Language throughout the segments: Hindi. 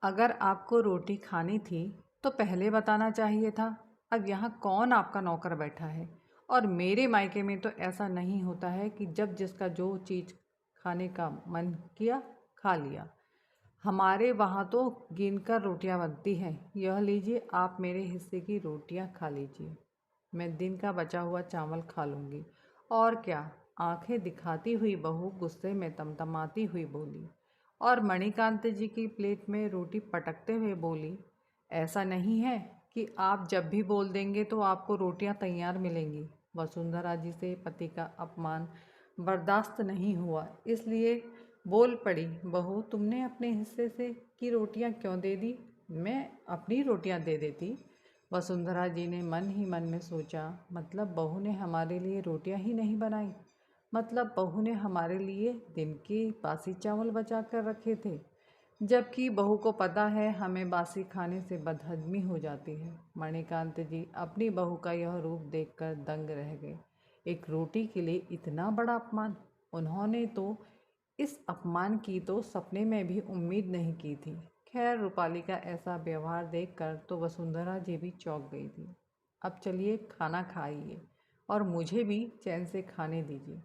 अगर आपको रोटी खानी थी तो पहले बताना चाहिए था। अब यहाँ कौन आपका नौकर बैठा है? और मेरे मायके में तो ऐसा नहीं होता है कि जब जिसका जो चीज़ खाने का मन किया खा लिया। हमारे वहाँ तो गिनकर रोटियाँ बनती हैं। यह लीजिए, आप मेरे हिस्से की रोटियाँ खा लीजिए। मैं दिन का बचा हुआ चावल खा लूँगी। और क्या? आंखें दिखाती हुई बहू गुस्से में तमतमाती हुई बोली। और मणिकांत जी की प्लेट में रोटी पटकते हुए बोली, ऐसा नहीं है कि आप जब भी बोल देंगे तो आपको रोटियां तैयार मिलेंगी। वसुंधरा जी से पति का अपमान बर्दाश्त नहीं हुआ, इसलिए बोल पड़ी, बहू तुमने अपने हिस्से से की रोटियां क्यों दे दी? मैं अपनी रोटियां दे देती। वसुंधरा जी ने मन ही मन में सोचा, मतलब बहू ने हमारे लिए रोटियां ही नहीं बनाई, मतलब बहू ने हमारे लिए दिन के बासी चावल बचा कर रखे थे, जबकि बहू को पता है हमें बासी खाने से बदहजमी हो जाती है। मणिकांत जी अपनी बहू का यह रूप देखकर दंग रह गए। एक रोटी के लिए इतना बड़ा अपमान! उन्होंने तो इस अपमान की तो सपने में भी उम्मीद नहीं की थी। खैर, रूपाली का ऐसा व्यवहार देखकर तो वसुंधरा जी भी चौंक गई थी। अब चलिए खाना खाइए और मुझे भी चैन से खाने दीजिए।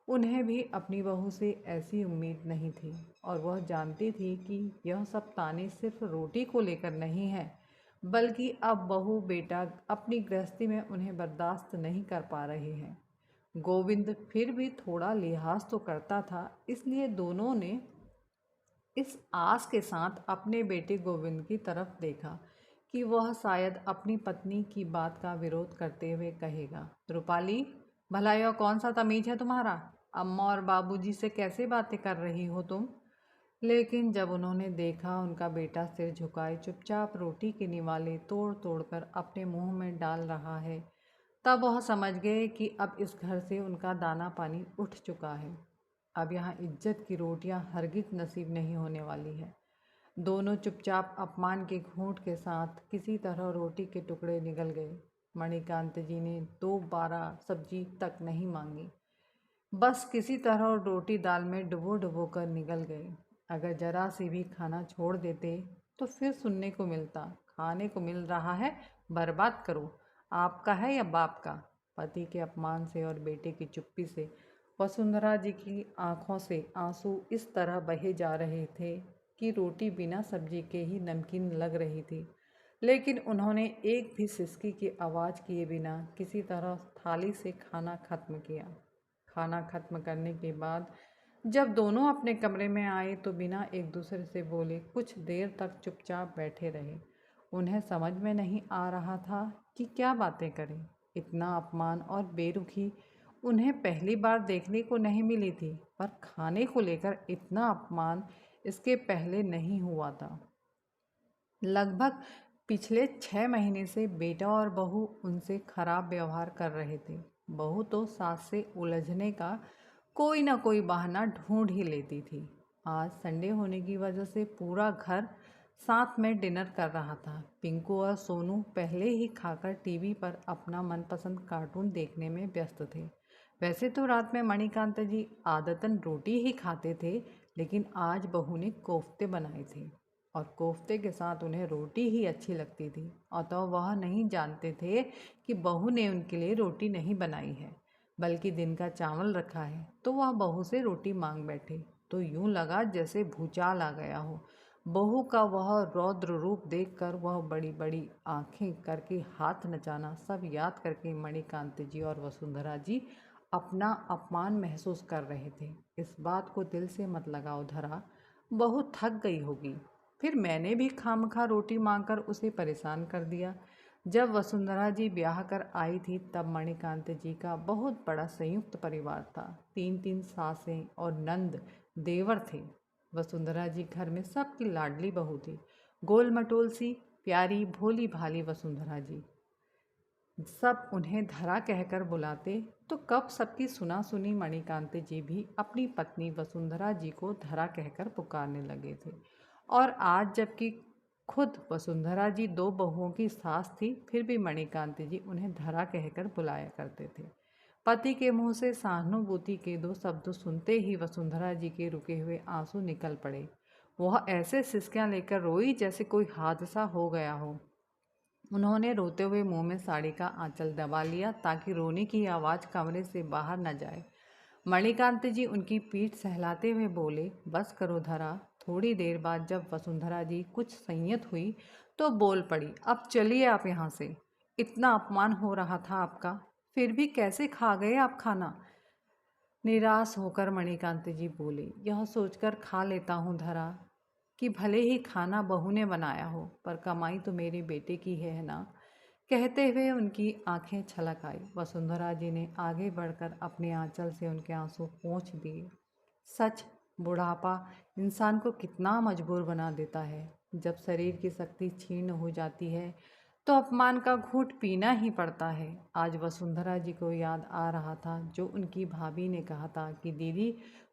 उन्हें भी अपनी बहू से ऐसी उम्मीद नहीं थी और वह जानती थी कि यह सब ताने सिर्फ रोटी को लेकर नहीं है, बल्कि अब बहू बेटा अपनी गृहस्थी में उन्हें बर्दाश्त नहीं कर पा रहे हैं। गोविंद फिर भी थोड़ा लिहाज तो करता था, इसलिए दोनों ने इस आस के साथ अपने बेटे गोविंद की तरफ देखा कि वह शायद अपनी पत्नी की बात का विरोध करते हुए कहेगा, रूपाली, भला यह कौन सा तमीज है तुम्हारा? अम्मा और बाबूजी से कैसे बातें कर रही हो तुम? लेकिन जब उन्होंने देखा उनका बेटा सिर झुकाए चुपचाप रोटी के निवाले तोड़ तोड़ कर अपने मुंह में डाल रहा है, तब वह समझ गए कि अब इस घर से उनका दाना पानी उठ चुका है। अब यहाँ इज्जत की रोटियाँ हरगिज नसीब नहीं होने वाली है। दोनों चुपचाप अपमान के घूंट के साथ किसी तरह रोटी के टुकड़े निगल गए। मणिकांत जी ने दोबारा सब्जी तक नहीं मांगी, बस किसी तरह रोटी दाल में डुबो डुबो कर निगल गए। अगर जरा सी भी खाना छोड़ देते तो फिर सुनने को मिलता, खाने को मिल रहा है, बर्बाद करो, आपका है या बाप का। पति के अपमान से और बेटे की चुप्पी से वसुंधरा जी की आंखों से आंसू इस तरह बहे जा रहे थे कि रोटी बिना सब्जी के ही नमकीन लग रही थी। लेकिन उन्होंने एक भी सिसकी की आवाज़ किए बिना किसी तरह थाली से खाना खत्म किया। खाना खत्म करने के बाद जब दोनों अपने कमरे में आए तो बिना एक दूसरे से बोले कुछ देर तक चुपचाप बैठे रहे। उन्हें समझ में नहीं आ रहा था कि क्या बातें करें। इतना अपमान और बेरुखी उन्हें पहली बार देखने को नहीं मिली थी, पर खाने को लेकर इतना अपमान इसके पहले नहीं हुआ था। लगभग पिछले 6 महीने से बेटा और बहू उनसे खराब व्यवहार कर रहे थे। बहू तो सास से उलझने का कोई ना कोई बहाना ढूंढ ही लेती थी। आज संडे होने की वजह से पूरा घर साथ में डिनर कर रहा था। पिंकू और सोनू पहले ही खाकर टीवी पर अपना मनपसंद कार्टून देखने में व्यस्त थे। वैसे तो रात में मणिकांत जी आदतन रोटी ही खाते थे, लेकिन आज बहू ने कोफ्ते बनाए थे और कोफ्ते के साथ उन्हें रोटी ही अच्छी लगती थी। और तो वह नहीं जानते थे कि बहू ने उनके लिए रोटी नहीं बनाई है, बल्कि दिन का चावल रखा है। तो वह बहू से रोटी मांग बैठे तो यूं लगा जैसे भूचाल आ गया हो। बहू का वह रौद्र रूप देखकर वह बड़ी बड़ी आंखें करके हाथ नचाना सब याद करके मणिकांत जी और वसुंधरा जी अपना अपमान महसूस कर रहे थे। इस बात को दिल से मत लगाओ धरा, बहू थक गई होगी, फिर मैंने भी खामखा रोटी मांगकर उसे परेशान कर दिया। जब वसुंधरा जी ब्याह कर आई थी तब मणिकांत जी का बहुत बड़ा संयुक्त परिवार था। 3 3 सासें और नंद देवर थे। वसुंधरा जी घर में सबकी लाडली बहू थी। गोल मटोल सी प्यारी भोली भाली वसुंधरा जी। सब उन्हें धरा कहकर बुलाते तो कब सबकी सुना सुनी मणिकांत जी भी अपनी पत्नी वसुंधरा जी को धरा कहकर पुकारने लगे थे। और आज जबकि खुद वसुंधरा जी 2 बहुओं की सास थी, फिर भी मणिकांत जी उन्हें धरा कहकर बुलाया करते थे। पति के मुंह से सहानुभूति के 2 शब्द सुनते ही वसुंधरा जी के रुके हुए आंसू निकल पड़े। वह ऐसे सिसकियां लेकर रोई जैसे कोई हादसा हो गया हो। उन्होंने रोते हुए मुंह में साड़ी का आंचल दबा लिया ताकि रोने की आवाज़ कमरे से बाहर न जाए। मणिकांत जी उनकी पीठ सहलाते हुए बोले, बस करो धरा। थोड़ी देर बाद जब वसुंधरा जी कुछ संयत हुई तो बोल पड़ी, अब चलिए आप यहाँ से। इतना अपमान हो रहा था आपका, फिर भी कैसे खा गए आप खाना? निराश होकर मणिकांत जी बोले, यह सोचकर खा लेता हूँ धरा कि भले ही खाना बहू ने बनाया हो पर कमाई तो मेरे बेटे की है ना। कहते हुए उनकी आंखें छलक आई। वसुंधरा जी ने आगे बढ़कर अपने आंचल से उनके आंसू पोंछ दिए। सच, बुढ़ापा इंसान को कितना मजबूर बना देता है। जब शरीर की शक्ति क्षीण हो जाती है तो अपमान का घूंट पीना ही पड़ता है। आज वसुंधरा जी को याद आ रहा था जो उनकी भाभी ने कहा था कि दीदी,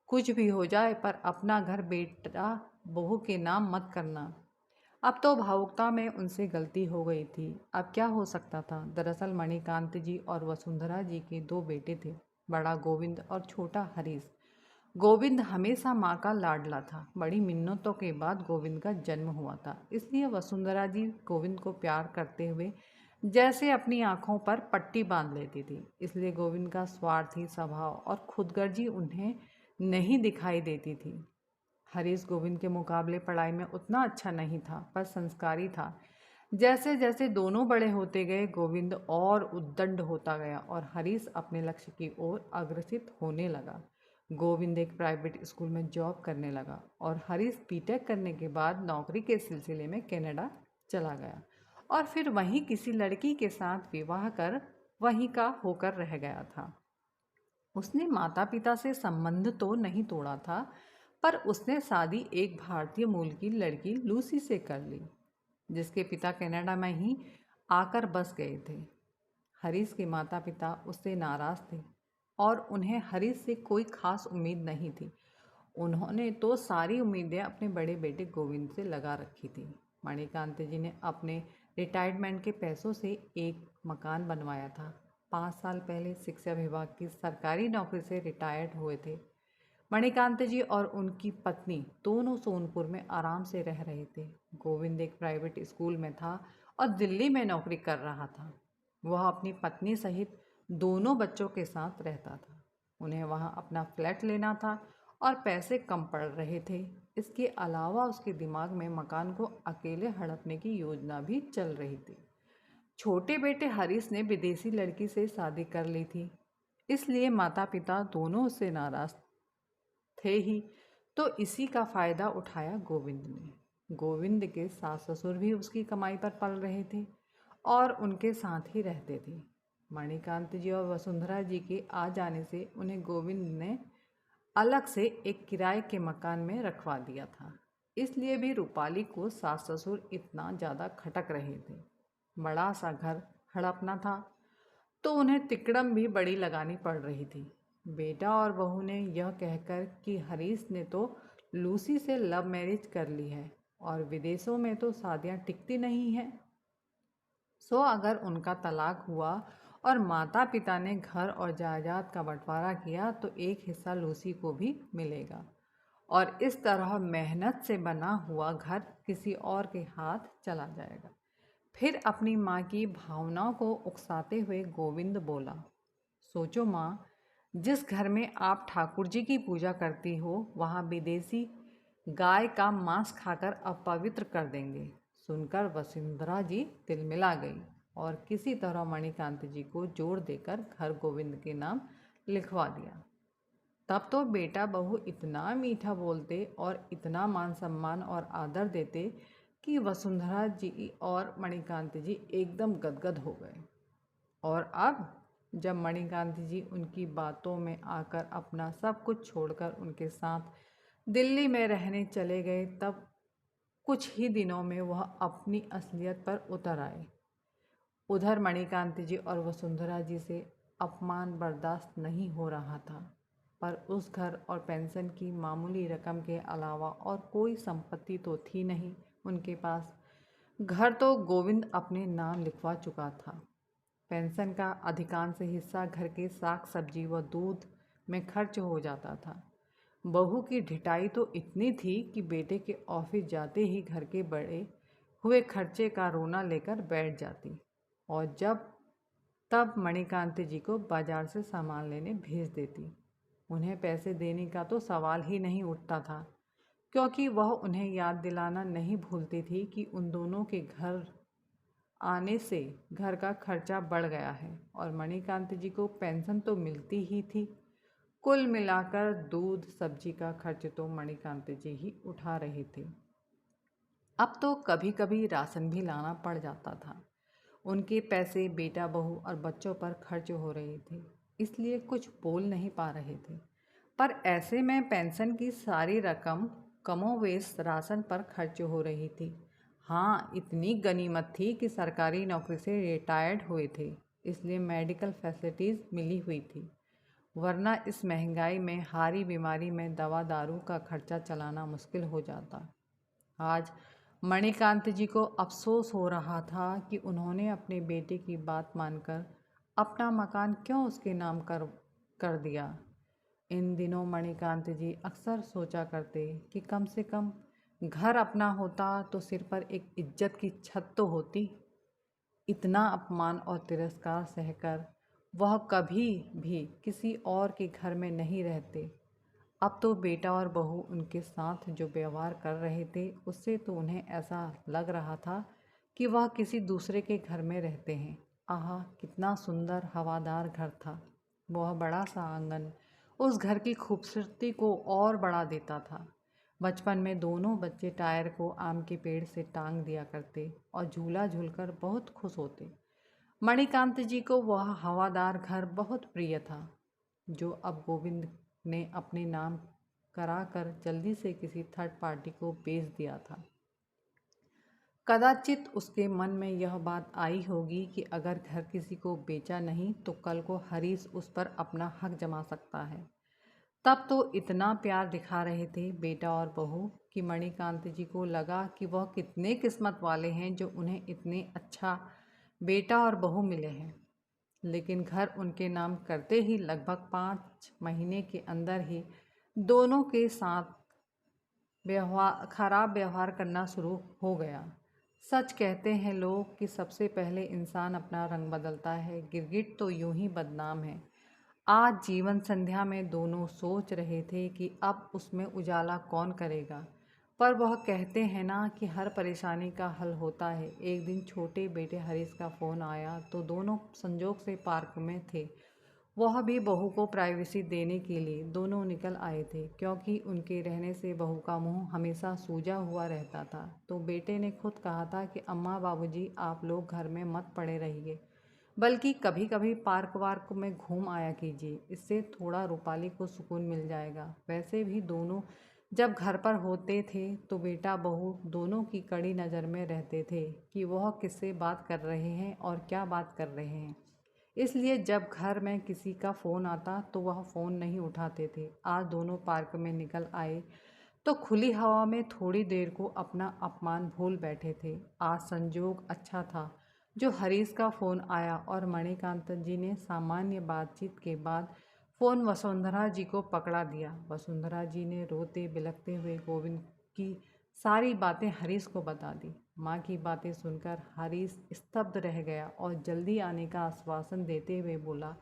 कुछ भी हो जाए पर अपना घर बेटा बहू के नाम मत करना। अब तो भावुकता में उनसे गलती हो गई थी। अब क्या हो सकता था? दरअसल मणिकांत जी और वसुंधरा जी के दो बेटे थे, बड़ा गोविंद और छोटा हरीश। गोविंद हमेशा माँ का लाडला था। बड़ी मिन्नतों के बाद गोविंद का जन्म हुआ था, इसलिए वसुंधरा जी गोविंद को प्यार करते हुए जैसे अपनी आंखों पर पट्टी बांध लेती थी। इसलिए गोविंद का स्वार्थी स्वभाव और खुदगर्जी उन्हें नहीं दिखाई देती थी। हरीश गोविंद के मुकाबले पढ़ाई में उतना अच्छा नहीं था पर संस्कारी था। जैसे जैसे दोनों बड़े होते गए गोविंद और उद्दंड होता गया और हरीश अपने लक्ष्य की ओर अग्रसित होने लगा। गोविंद एक प्राइवेट स्कूल में जॉब करने लगा और हरीश बीटेक करने के बाद नौकरी के सिलसिले में कनाडा चला गया और फिर वहीं किसी लड़की के साथ विवाह कर वहीं का होकर रह गया था। उसने माता पिता से संबंध तो नहीं तोड़ा था पर उसने शादी एक भारतीय मूल की लड़की लूसी से कर ली जिसके पिता कनाडा में ही आकर बस गए थे। हरीश के माता पिता उससे नाराज थे और उन्हें हरीश से कोई खास उम्मीद नहीं थी। उन्होंने तो सारी उम्मीदें अपने बड़े बेटे गोविंद से लगा रखी थी। मणिकांत जी ने अपने रिटायरमेंट के पैसों से एक मकान बनवाया था। 5 साल पहले शिक्षा विभाग की सरकारी नौकरी से रिटायर्ड हुए थे। मणिकांत जी और उनकी पत्नी दोनों सोनपुर में आराम से रह रहे थे। गोविंद एक प्राइवेट स्कूल में था और दिल्ली में नौकरी कर रहा था। वह अपनी पत्नी सहित दोनों बच्चों के साथ रहता था। उन्हें वहां अपना फ्लैट लेना था और पैसे कम पड़ रहे थे। इसके अलावा उसके दिमाग में मकान को अकेले हड़पने की योजना भी चल रही थी। छोटे बेटे हरीश ने विदेशी लड़की से शादी कर ली थी, इसलिए माता पिता दोनों उससे नाराज थे ही। तो इसी का फायदा उठाया गोविंद ने। गोविंद के सास ससुर भी उसकी कमाई पर पल रहे थे और उनके साथ ही रहते थे। मणिकांत जी और वसुंधरा जी के आ जाने से उन्हें गोविंद ने अलग से एक किराए के मकान में रखवा दिया था। इसलिए भी रूपाली को सास ससुर इतना ज़्यादा खटक रहे थे। बड़ा सा घर हड़पना था तो उन्हें तिकड़म भी बड़ी लगानी पड़ रही थी। बेटा और बहू ने यह कहकर कि हरीश ने तो लूसी से लव मैरिज कर ली है और विदेशों में तो शादियां टिकती नहीं हैं, सो अगर उनका तलाक हुआ और माता पिता ने घर और जायदाद का बंटवारा किया तो एक हिस्सा लूसी को भी मिलेगा और इस तरह मेहनत से बना हुआ घर किसी और के हाथ चला जाएगा। फिर अपनी माँ की भावनाओं को उकसाते हुए गोविंद बोला, सोचो माँ, जिस घर में आप ठाकुर जी की पूजा करती हो वहाँ विदेशी गाय का मांस खाकर अपवित्र कर देंगे। सुनकर वसुंधरा जी तिलमिला गई और किसी तरह मणिकांत जी को जोड़ देकर घर गोविंद के नाम लिखवा दिया। तब तो बेटा बहू इतना मीठा बोलते और इतना मान सम्मान और आदर देते कि वसुंधरा जी और मणिकांत जी एकदम गदगद हो गए। और अब जब मणिकांत जी उनकी बातों में आकर अपना सब कुछ छोड़कर उनके साथ दिल्ली में रहने चले गए तब कुछ ही दिनों में वह अपनी असलियत पर उतर आए। उधर मणिकांत जी और वसुंधरा जी से अपमान बर्दाश्त नहीं हो रहा था पर उस घर और पेंशन की मामूली रकम के अलावा और कोई संपत्ति तो थी नहीं उनके पास। घर तो गोविंद अपने नाम लिखवा चुका था। पेंशन का अधिकांश हिस्सा घर के साग सब्जी व दूध में खर्च हो जाता था। बहू की ढिठाई तो इतनी थी कि बेटे के ऑफिस जाते ही घर के बड़े हुए खर्चे का रोना लेकर बैठ जाती और जब तब मणिकांत जी को बाजार से सामान लेने भेज देती। उन्हें पैसे देने का तो सवाल ही नहीं उठता था, क्योंकि वह उन्हें याद दिलाना नहीं भूलती थी कि उन दोनों के घर आने से घर का खर्चा बढ़ गया है और मणिकांत जी को पेंशन तो मिलती ही थी। कुल मिलाकर दूध सब्जी का खर्च तो मणिकांत जी ही उठा रहे थे। अब तो कभी कभी राशन भी लाना पड़ जाता था। उनके पैसे बेटा बहू और बच्चों पर खर्च हो रहे थे, इसलिए कुछ बोल नहीं पा रहे थे। पर ऐसे में पेंशन की सारी रकम कमोवेश राशन पर खर्च हो रही थी। हाँ, इतनी गनीमत थी कि सरकारी नौकरी से रिटायर्ड हुए थे, इसलिए मेडिकल फैसिलिटीज़ मिली हुई थी, वरना इस महंगाई में हारी बीमारी में दवा दारू का खर्चा चलाना मुश्किल हो जाता। आज मणिकांत जी को अफसोस हो रहा था कि उन्होंने अपने बेटे की बात मानकर अपना मकान क्यों उसके नाम कर दिया। इन दिनों मणिकांत जी अक्सर सोचा करते कि कम से कम घर अपना होता तो सिर पर एक इज्जत की छत तो होती। इतना अपमान और तिरस्कार सहकर वह कभी भी किसी और के घर में नहीं रहते। अब तो बेटा और बहू उनके साथ जो व्यवहार कर रहे थे उससे तो उन्हें ऐसा लग रहा था कि वह किसी दूसरे के घर में रहते हैं। आहा, कितना सुंदर हवादार घर था। वह बड़ा सा आंगन उस घर की खूबसूरती को और बढ़ा देता था। बचपन में दोनों बच्चे टायर को आम के पेड़ से टांग दिया करते और झूला झूलकर बहुत खुश होते। मणिकांत जी को वह हवादार घर बहुत प्रिय था, जो अब गोविंद ने अपने नाम कराकर जल्दी से किसी थर्ड पार्टी को बेच दिया था। कदाचित उसके मन में यह बात आई होगी कि अगर घर किसी को बेचा नहीं तो कल को हरीश उस पर अपना हक जमा सकता है। तब तो इतना प्यार दिखा रहे थे बेटा और बहू कि मणिकांत जी को लगा कि वह कितने किस्मत वाले हैं जो उन्हें इतने अच्छा बेटा और बहू मिले हैं। लेकिन घर उनके नाम करते ही लगभग 5 महीने के अंदर ही दोनों के साथ खराब व्यवहार करना शुरू हो गया। सच कहते हैं लोग कि सबसे पहले इंसान अपना रंग बदलता है। गिरगिट तो यूं ही बदनाम है। आज जीवन संध्या में दोनों सोच रहे थे कि अब उसमें उजाला कौन करेगा, पर वह कहते हैं ना कि हर परेशानी का हल होता है। एक दिन छोटे बेटे हरीश का फ़ोन आया तो दोनों संजोग से पार्क में थे। वह भी बहू को प्राइवेसी देने के लिए दोनों निकल आए थे, क्योंकि उनके रहने से बहू का मुंह हमेशा सूजा हुआ रहता था। तो बेटे ने खुद कहा था कि अम्मा बाबूजी आप लोग घर में मत पड़े रहिए, बल्कि कभी कभी पार्क वार्क में घूम आया कीजिए, इससे थोड़ा रूपाली को सुकून मिल जाएगा। वैसे भी दोनों जब घर पर होते थे तो बेटा बहू दोनों की कड़ी नज़र में रहते थे कि वह किससे बात कर रहे हैं और क्या बात कर रहे हैं। इसलिए जब घर में किसी का फ़ोन आता तो वह फ़ोन नहीं उठाते थे। आज दोनों पार्क में निकल आए तो खुली हवा में थोड़ी देर को अपना अपमान भूल बैठे थे। आज संजोग अच्छा था जो हरीश का फ़ोन आया और मणिकांत जी ने सामान्य बातचीत के बाद फ़ोन वसुंधरा जी को पकड़ा दिया। वसुंधरा जी ने रोते बिलखते हुए गोविंद की सारी बातें हरीश को बता दी। माँ की बातें सुनकर हरीश स्तब्ध रह गया और जल्दी आने का आश्वासन देते हुए बोला,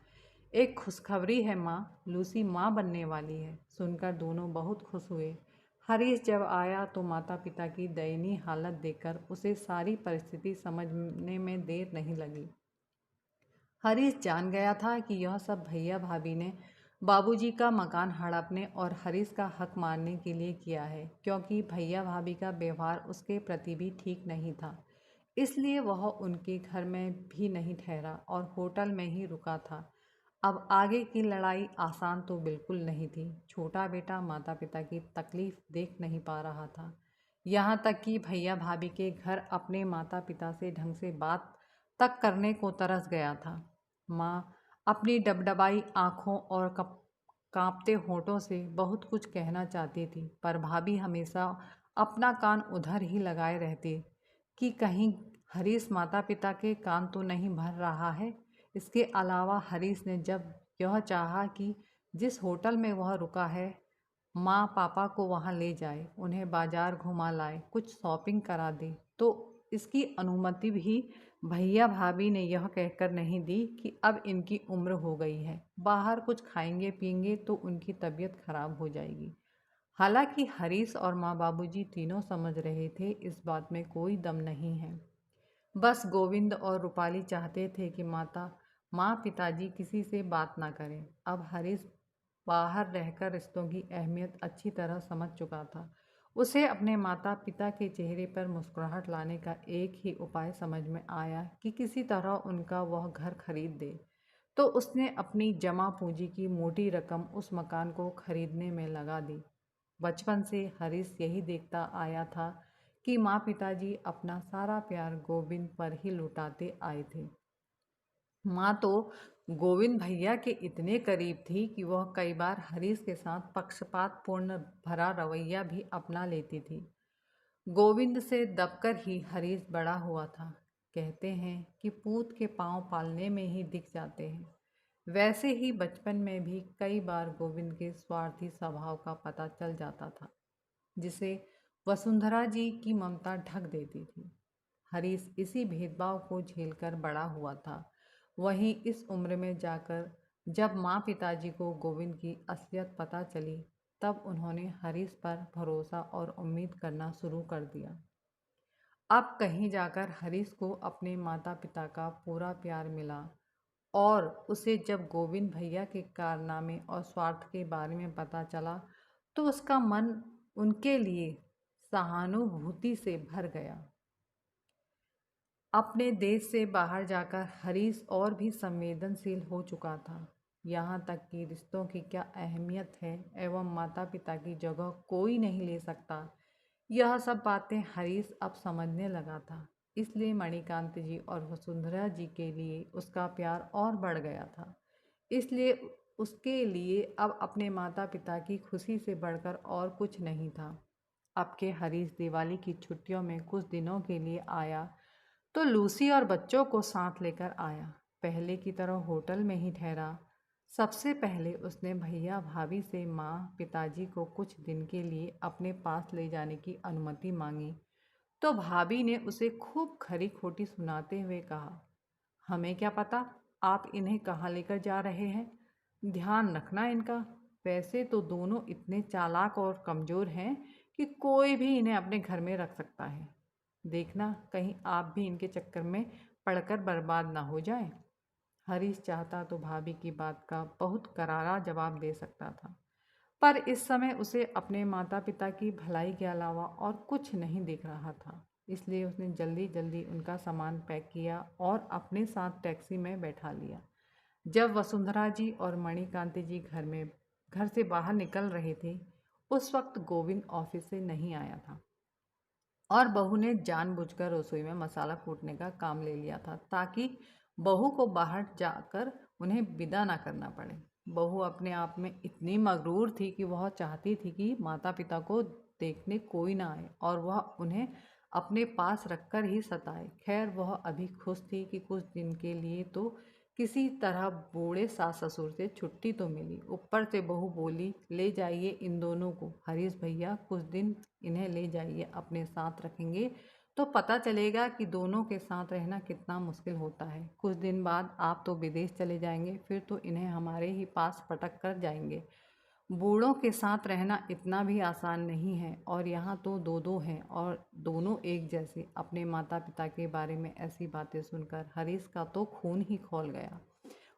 एक खुशखबरी है माँ, लूसी माँ बनने वाली है। सुनकर दोनों बहुत खुश हुए। हरीश जब आया तो माता पिता की दयनीय हालत देखकर उसे सारी परिस्थिति समझने में देर नहीं लगी। हरीश जान गया था कि यह सब भैया भाभी ने बाबूजी का मकान हड़पने और हरीश का हक मारने के लिए किया है, क्योंकि भैया भाभी का व्यवहार उसके प्रति भी ठीक नहीं था। इसलिए वह उनके घर में भी नहीं ठहरा और होटल में ही रुका था। अब आगे की लड़ाई आसान तो बिल्कुल नहीं थी। छोटा बेटा माता पिता की तकलीफ देख नहीं पा रहा था। यहाँ तक कि भैया भाभी के घर अपने माता पिता से ढंग से बात तक करने को तरस गया था। माँ अपनी डबडबाई आँखों और कांपते होठों से बहुत कुछ कहना चाहती थी, पर भाभी हमेशा अपना कान उधर ही लगाए रहती कि कहीं हरीश माता पिता के कान तो नहीं भर रहा है। इसके अलावा हरीश ने जब यह चाहा कि जिस होटल में वह रुका है माँ पापा को वहाँ ले जाए, उन्हें बाजार घुमा लाए, कुछ शॉपिंग करा दे। तो इसकी अनुमति भी भैया भाभी ने यह कहकर नहीं दी कि अब इनकी उम्र हो गई है, बाहर कुछ खाएंगे पिएंगे तो उनकी तबीयत खराब हो जाएगी। हालांकि हरीश और माँ बाबूजी तीनों समझ रहे थे इस बात में कोई दम नहीं है। बस गोविंद और रूपाली चाहते थे कि माँ पिताजी किसी से बात ना करें। अब हरीश बाहर रहकर रिश्तों की अहमियत अच्छी तरह समझ चुका था। उसे अपने माता पिता के चेहरे पर मुस्कुराहट लाने का एक ही उपाय समझ में आया कि किसी तरह उनका वह घर खरीद दे। तो उसने अपनी जमा पूंजी की मोटी रकम उस मकान को खरीदने में लगा दी। बचपन से हरीश यही देखता आया था कि माँ पिताजी अपना सारा प्यार गोविंद पर ही लुटाते आए थे। माँ तो गोविंद भैया के इतने करीब थी कि वह कई बार हरीश के साथ पक्षपातपूर्ण भरा रवैया भी अपना लेती थी। गोविंद से दबकर ही हरीश बड़ा हुआ था। कहते हैं कि पूत के पांव पालने में ही दिख जाते हैं। वैसे ही बचपन में भी कई बार गोविंद के स्वार्थी स्वभाव का पता चल जाता था, जिसे वसुंधरा जी की ममता ढक देती थी। हरीश इसी भेदभाव को झेलकर बड़ा हुआ था। वहीं इस उम्र में जाकर जब माँ पिताजी को गोविंद की असलियत पता चली, तब उन्होंने हरीश पर भरोसा और उम्मीद करना शुरू कर दिया। अब कहीं जाकर हरीश को अपने माता पिता का पूरा प्यार मिला और उसे जब गोविंद भैया के कारनामे और स्वार्थ के बारे में पता चला, तो उसका मन उनके लिए सहानुभूति से भर गया। अपने देश से बाहर जाकर हरीश और भी संवेदनशील हो चुका था। यहाँ तक कि रिश्तों की क्या अहमियत है एवं माता पिता की जगह कोई नहीं ले सकता, यह सब बातें हरीश अब समझने लगा था। इसलिए मणिकांत जी और वसुंधरा जी के लिए उसका प्यार और बढ़ गया था। इसलिए उसके लिए अब अपने माता पिता की खुशी से बढ़कर और कुछ नहीं था। अब के हरीश दिवाली की छुट्टियों में कुछ दिनों के लिए आया तो लूसी और बच्चों को साथ लेकर आया। पहले की तरह होटल में ही ठहरा। सबसे पहले उसने भैया भाभी से माँ पिताजी को कुछ दिन के लिए अपने पास ले जाने की अनुमति मांगी, तो भाभी ने उसे खूब खरी खोटी सुनाते हुए कहा, हमें क्या पता आप इन्हें कहाँ लेकर जा रहे हैं, ध्यान रखना इनका। वैसे तो दोनों इतने चालाक और कमज़ोर हैं कि कोई भी इन्हें अपने घर में रख सकता है। देखना कहीं आप भी इनके चक्कर में पड़कर बर्बाद ना हो जाए। हरीश चाहता तो भाभी की बात का बहुत करारा जवाब दे सकता था, पर इस समय उसे अपने माता पिता की भलाई के अलावा और कुछ नहीं दिख रहा था। इसलिए उसने जल्दी जल्दी उनका सामान पैक किया और अपने साथ टैक्सी में बैठा लिया। जब वसुंधरा जी और मणिकांति जी घर से बाहर निकल रहे थे, उस वक्त गोविंद ऑफिस से नहीं आया था और बहू ने जानबूझकर रसोई में मसाला कूटने का काम ले लिया था, ताकि बहू को बाहर जाकर उन्हें विदा ना करना पड़े। बहू अपने आप में इतनी मगरूर थी कि वह चाहती थी कि माता पिता को देखने कोई ना आए और वह उन्हें अपने पास रखकर ही सताए। खैर वह अभी खुश थी कि कुछ दिन के लिए तो किसी तरह बूढ़े सास ससुर से छुट्टी तो मिली। ऊपर से बहू बोली, ले जाइए इन दोनों को हरीश भैया, कुछ दिन इन्हें ले जाइए, अपने साथ रखेंगे तो पता चलेगा कि दोनों के साथ रहना कितना मुश्किल होता है। कुछ दिन बाद आप तो विदेश चले जाएंगे, फिर तो इन्हें हमारे ही पास पटक कर जाएंगे। बूढ़ों के साथ रहना इतना भी आसान नहीं है और यहाँ तो दो दो हैं और दोनों एक जैसे। अपने माता पिता के बारे में ऐसी बातें सुनकर हरीश का तो खून ही खौल गया।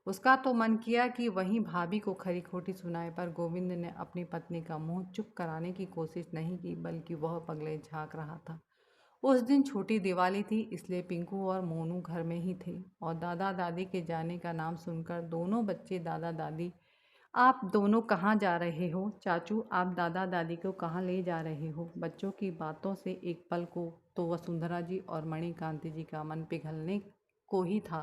उसका तो मन किया कि वहीं भाभी को खरी खोटी सुनाए, पर गोविंद ने अपनी पत्नी का मुंह चुप कराने की कोशिश नहीं की, बल्कि वह पगले झाँक रहा था। उस दिन छोटी दिवाली थी, इसलिए पिंकू और मोनू घर में ही थे और दादा दादी के जाने का नाम सुनकर दोनों बच्चे दादा दादी, आप दोनों कहाँ जा रहे हो? चाचू आप दादा दादी को कहाँ ले जा रहे हो? बच्चों की बातों से एक पल को तो वसुंधरा जी और मणिकांति जी का मन पिघलने को ही था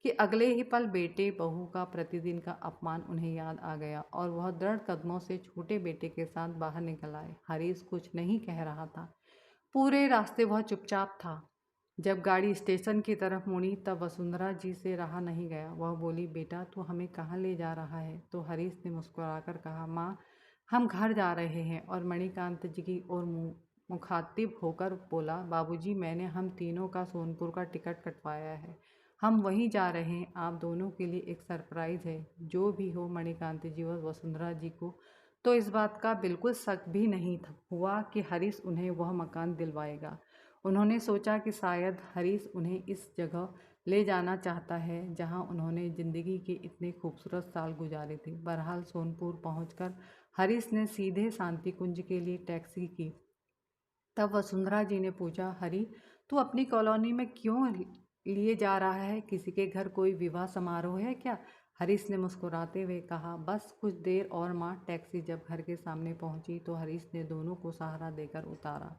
कि अगले ही पल बेटे बहू का प्रतिदिन का अपमान उन्हें याद आ गया और वह दृढ़ कदमों से छोटे बेटे के साथ बाहर निकल आए। हरीश कुछ नहीं कह रहा था। पूरे रास्ते वह चुपचाप था। जब गाड़ी स्टेशन की तरफ मुड़ी तब वसुंधरा जी से रहा नहीं गया। वह बोली, बेटा तू हमें कहाँ ले जा रहा है? तो हरीश ने मुस्कुराकर कहा, माँ हम घर जा रहे हैं। और मणिकांत जी की ओर मुखातिब होकर बोला, बाबूजी मैंने हम तीनों का सोनपुर का टिकट कटवाया है, हम वहीं जा रहे हैं। आप दोनों के लिए एक सरप्राइज़ है। जो भी हो मणिकांत जी और वसुंधरा जी को तो इस बात का बिल्कुल शक भी नहीं हुआ कि हरीश उन्हें वह मकान दिलवाएगा। उन्होंने सोचा कि शायद हरीश उन्हें इस जगह ले जाना चाहता है जहां उन्होंने ज़िंदगी के इतने खूबसूरत साल गुजारे थे। बहरहाल सोनपुर पहुंचकर हरीश ने सीधे शांति कुंज के लिए टैक्सी की। तब वसुंधरा जी ने पूछा, हरी तू अपनी कॉलोनी में क्यों लिए जा रहा है? किसी के घर कोई विवाह समारोह है क्या? हरीश ने मुस्कुराते हुए कहा, बस कुछ देर और माँ। टैक्सी जब घर के सामने पहुंची तो हरीश ने दोनों को सहारा देकर उतारा।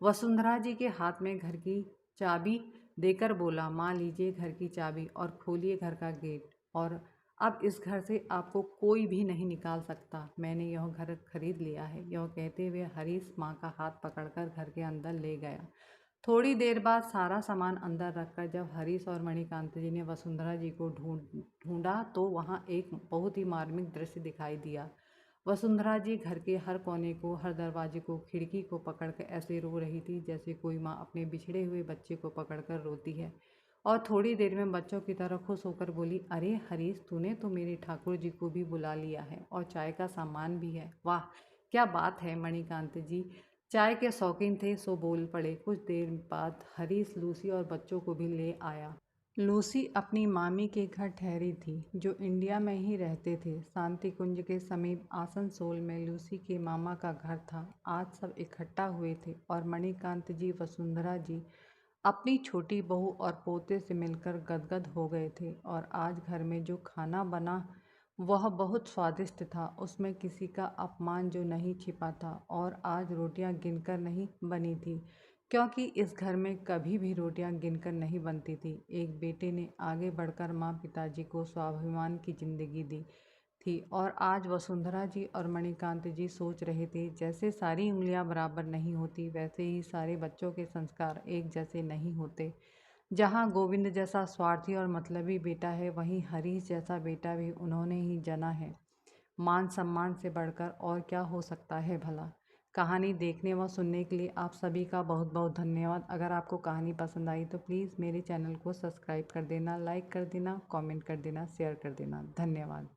वसुंधरा जी के हाथ में घर की चाबी देकर बोला, माँ लीजिए घर की चाबी और खोलिए घर का गेट। और अब इस घर से आपको कोई भी नहीं निकाल सकता। मैंने यह घर खरीद लिया है। यह कहते हुए हरीश माँ का हाथ पकड़कर घर के अंदर ले गया। थोड़ी देर बाद सारा सामान अंदर रखकर जब हरीश और मणिकांत जी ने वसुंधरा जी को ढूंढा तो वहाँ एक बहुत ही मार्मिक दृश्य दिखाई दिया। वसुंधरा जी घर के हर कोने को, हर दरवाजे को, खिड़की को पकड़कर ऐसे रो रही थी जैसे कोई माँ अपने बिछड़े हुए बच्चे को पकड़कर रोती है। और थोड़ी देर में बच्चों की तरह खुश होकर बोली, अरे हरीश तूने तो मेरे ठाकुर जी को भी बुला लिया है और चाय का सामान भी है। वाह क्या बात है। मणिकांत जी चाय के शौकीन थे सो बोल पड़े। कुछ देर बाद हरीश लूसी और बच्चों को भी ले आया। लूसी अपनी मामी के घर ठहरी थी जो इंडिया में ही रहते थे। शांति कुंज के समीप आसनसोल में लूसी के मामा का घर था। आज सब इकट्ठा हुए थे और मणिकांत जी वसुंधरा जी अपनी छोटी बहू और पोते से मिलकर गदगद हो गए थे। और आज घर में जो खाना बना वह बहुत स्वादिष्ट था। उसमें किसी का अपमान जो नहीं छिपा था। और आज रोटियां गिनकर नहीं बनी थी क्योंकि इस घर में कभी भी रोटियां गिनकर नहीं बनती थी। एक बेटे ने आगे बढ़कर माँ पिताजी को स्वाभिमान की जिंदगी दी थी। और आज वसुंधरा जी और मणिकांत जी सोच रहे थे, जैसे सारी उंगलियां बराबर नहीं होती वैसे ही सारे बच्चों के संस्कार एक जैसे नहीं होते। जहाँ गोविंद जैसा स्वार्थी और मतलबी बेटा है वहीं हरीश जैसा बेटा भी उन्होंने ही जना है। मान सम्मान से बढ़कर और क्या हो सकता है भला। कहानी देखने व सुनने के लिए आप सभी का बहुत बहुत धन्यवाद। अगर आपको कहानी पसंद आई तो प्लीज़ मेरे चैनल को सब्सक्राइब कर देना, लाइक कर देना, कमेंट कर देना, शेयर कर देना। धन्यवाद।